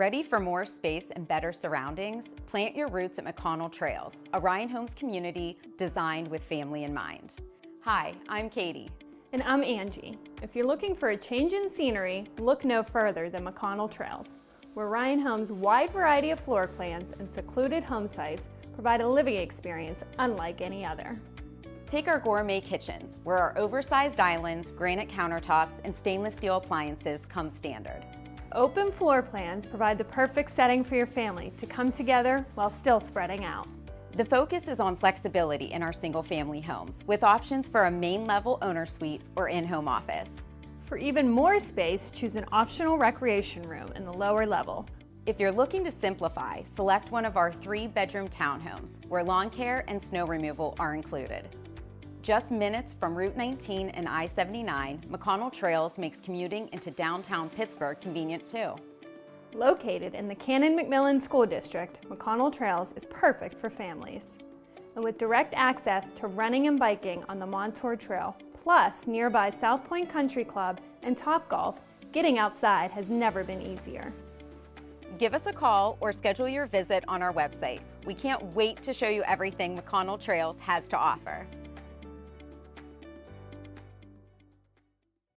Ready for more space and better surroundings? Plant your roots at McConnell Trails, a Ryan Homes community designed with family in mind. Hi, I'm Katie. And I'm Angie. If you're looking for a change in scenery, look no further than McConnell Trails, where Ryan Homes' wide variety of floor plans and secluded home sites provide a living experience unlike any other. Take our gourmet kitchens, where our oversized islands, granite countertops, and stainless steel appliances come standard. Open floor plans provide the perfect setting for your family to come together while still spreading out. The focus is on flexibility in our single-family homes, with options for a main-level owner suite or in-home office. For even more space, choose an optional recreation room in the lower level. If you're looking to simplify, select one of our 3-bedroom townhomes, where lawn care and snow removal are included. Just minutes from Route 19 and I-79, McConnell Trails makes commuting into downtown Pittsburgh convenient too. Located in the Cannon-McMillan School District, McConnell Trails is perfect for families. And with direct access to running and biking on the Montour Trail, plus nearby South Point Country Club and Topgolf, getting outside has never been easier. Give us a call or schedule your visit on our website. We can't wait to show you everything McConnell Trails has to offer.